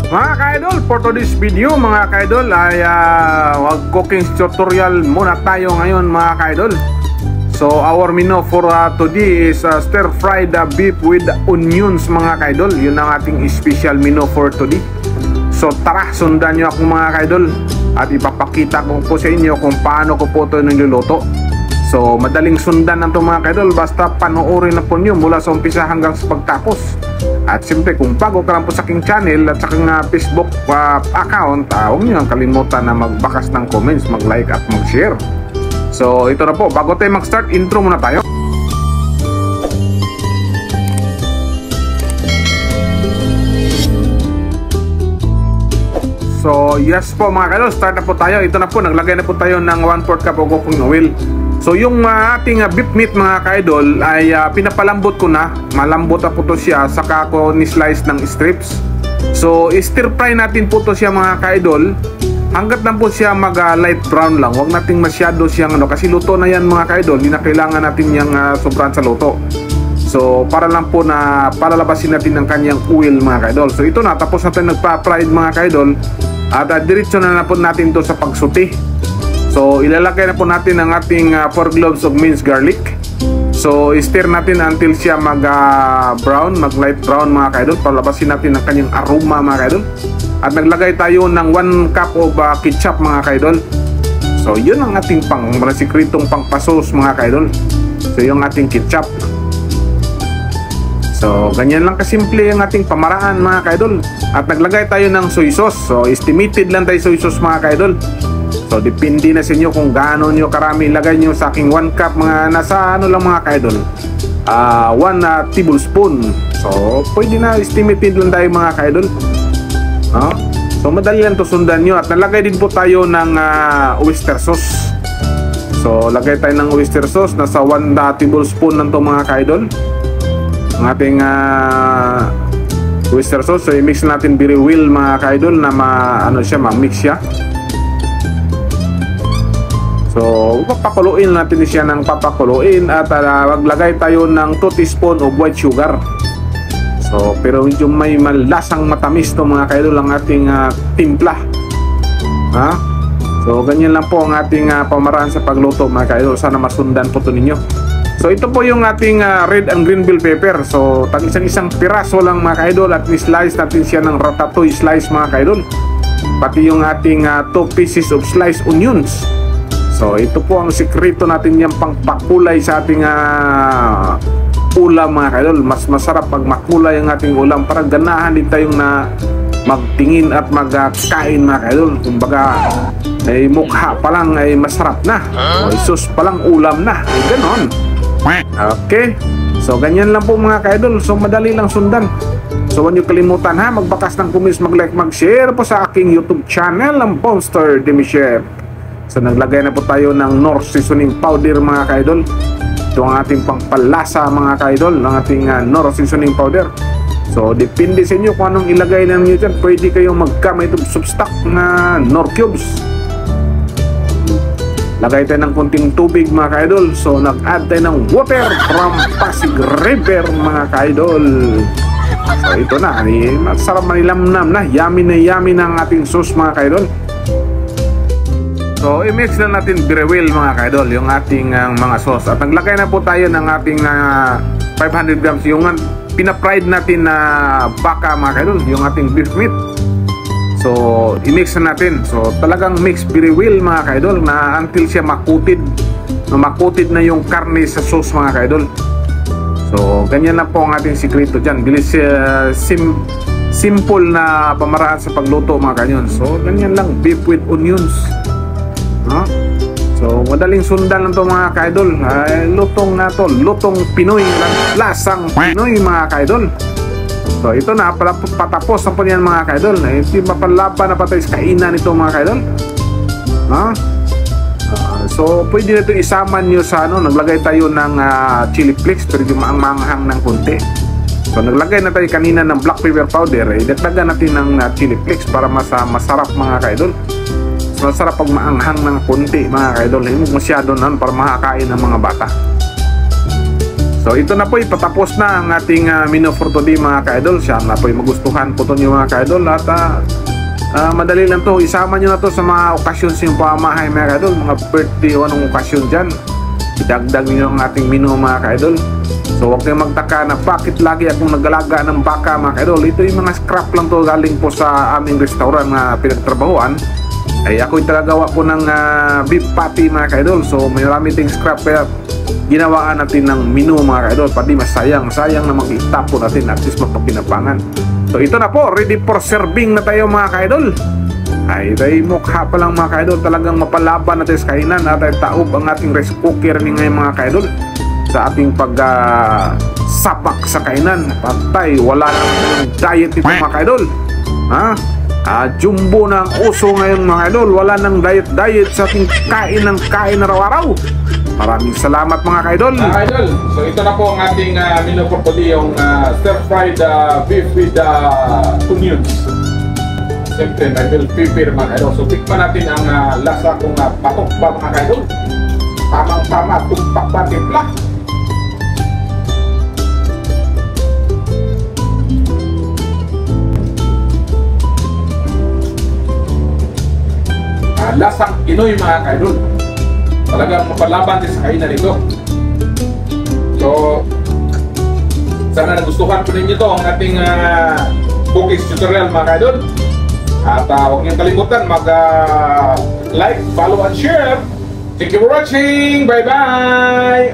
Mga ka-idol, for today's video mga ka-idol ay cooking tutorial muna tayo ngayon mga ka-idol. So our menu for today is stir fried beef with onions mga ka-idol. Yun ang ating special menu for today. So tara, sundan nyo ako mga ka-idol at ipapakita ko po sa inyo kung paano ko po ito niluluto. So madaling sundan ng ito mga ka-idol, basta panoorin na po nyo mula sa umpisa hanggang sa pagtapos. At siyempre kung bago ka lang po sa aking channel at sa aking Facebook account, huwag nyo ang kalimutan na magbakas ng comments, mag-like at mag-share. So ito na po, bago tayo mag-start, intro muna tayo. So yes po mga ka-idol, start na po tayo. Ito na po, naglagay na po tayo ng 1/4 cup of cooking oil. So yung ating beef meat mga ka-idol ay pinapalambot ko na. Malambot na po to siya, saka ko ni-slice ng strips. So stir fry natin po to siya mga ka-idol hanggat lang po siya mag light brown lang. Huwag nating masyado siyang kasi luto na yan mga ka-idol. Hindi na kailangan natin yung sobrang sa luto. So para lang po na palalabasin natin ang kanyang oil mga ka-idol. So ito na, tapos natin nagpa-fried mga ka-idol. At diretso na po natin to sa pagsuti. So ilalagay na po natin ang ating 4 cloves of minced garlic. So stir natin until siya mag brown, mag light brown mga ka-idol. Palabasin natin ang kanyang aroma mga ka-idol. At naglagay tayo ng 1 cup of ketchup mga ka-idol. So yun ang ating sikretong pangpasos mga ka-idol. So yung ating ketchup. So ganyan lang kasimple ang ating pamaraan mga ka-idol. At naglagay tayo ng soy sauce. So estimated lang tayo soy sauce mga ka-idol. So depende na sa inyo kung gaano nyo karami ilagay nyo. Sa aking 1 cup mga nasa ano lang mga ka-idol, 1 tablespoon. So pwede na, estimated lang tayo mga ka-idol. So madali lang to sundan nyo. At nalagay din po tayo ng oyster sauce. So lagay tayo ng oyster sauce. Nasa 1 tablespoon lang to mga ka-idol ang ating oyster sauce. So i-mix natin very well mga ka-idol na ma-mix siya. So papakuluin natin siya ng papakuluin. At maglagay tayo ng 2 teaspoon of white sugar. So pero medyo may malasang matamis to mga ka-idol ang ating timpla. So ganyan lang po ang ating pamaraan sa pagluto mga ka-idol. Sana masundan po to ninyo. So ito po yung ating red and green bell pepper. So isang piraso lang mga ka-idol. At ni-slice natin siya ng ratatouille slice mga ka-idol. Pati yung ating 2 pieces of sliced onions. So ito po ang sikreto natin yung pangpakulay sa ating ulam mga ka-idol. Mas masarap pag makulay ang ating ulam para ganahan din tayong na magtingin at magkain mga ka-idol. Kumbaga ay mukha pa lang ay masarap na, o isus pa lang ulam na, ay ganon. Okay, so ganyan lang po mga ka-idol. So madali lang sundan. So huwag niyo kalimutan magbakas ng comments, mag-like, mag-share po sa aking YouTube channel ng Monster Demi Chef. So naglagay na po tayo ng Knorr seasoning powder mga ka-idol. Ito ang ating pangpalasa mga ka-idol, ng ating Knorr seasoning powder. So depende sa inyo kung anong ilagay na niyo dyan. Pwede kayong magkamay ito substock na Knorr cubes. Lagay tayo ng konting tubig mga ka-idol. So nag-add tayo ng water from Pasig River mga ka-idol. So ito na, masarap manilamnam na, yummy ng ating sauce mga ka-idol. So i-mix na natin very well mga ka-idol yung ating mga sauce. At naglagay na po tayo ng ating 500 grams yung pina-fried natin na baka mga ka-idol, yung ating beef meat. So i-mix na natin. So talagang mix very well mga ka-idol na until siya makutid na yung karne sa sauce mga ka-idol. So ganyan lang po ang ating sikreto dyan. Bilis, simple na pamaraan sa pagluto mga ka-idol. So ganyan lang, beef with onions. So madaling sundan lang to mga ka-idol. Lutong na to, lutong Pinoy, lasang Pinoy mga ka-idol. So ito na, patapos na po yan mga ka-idol. Hindi mapalaban na patay sa kainan ito mga ka-idol. So pwede na ito isama nyo sa naglagay tayo ng chili flakes, pero yung maanghang ng konti. So naglagay na tayo kanina ng black pepper powder. Dagdagan natin ng chili flakes para masarap mga ka-idol. So masarap pag maanghang ng konti mga ka-idol. Hindi masyado na para makakain ng mga bata. So ito na po, ipatapos na ang ating menu for today mga ka-idol. Siya na po magustuhan po ito nyo mga ka-idol. At madali lang to, isama nyo na to sa mga okasyon sa yung pamamahay mga ka-idol. Mga birthday o anong okasyon dyan, idagdag nyo ang ating menu mga ka-idol. So huwag kayong magtaka na bakit lagi akong nagalaga ng baka mga ka-idol. Ito yung mga scrap lang to galing po sa aming restaurant na pinagtrabahoan. Ay ako'y talagawa po ng beef patty mga ka-idol. So may marami ting scrap kaya ginawaan natin ng menu mga ka-idol. Pati masayang na mag-itapon natin at least mapapinapangan. So ito na po, ready for serving na tayo mga ka-idol. Ay mukha pa lang mga ka-idol, talagang mapalaban natin sa kainan. At taob ang ating rice cooker ni ngayon mga ka-idol sa ating sapak sa kainan. Patay, wala nang diet ito mga ka-idol. Jumbo na ang uso ngayon mga idol. Wala nang diet sa ating kain araw-araw. Maraming salamat mga ka-idol. Idol, so ito na po ang ating menu for today, yung stir-fried beef with onions. Siyempre, I will prepare mga ka-idol. So tikman natin ang lasa kung patok ba mga ka-idol. Tamang-tama, tumpak ba timpla. Lasang Pinoy mga ka-idol. Talagang mapalaban din sa kainan nito. So sana nagustuhan po ninyo to ang ating cookies tutorial mga ka-idol. At huwag niyong kalimutan mag like, follow and share. Thank you for watching. Bye bye.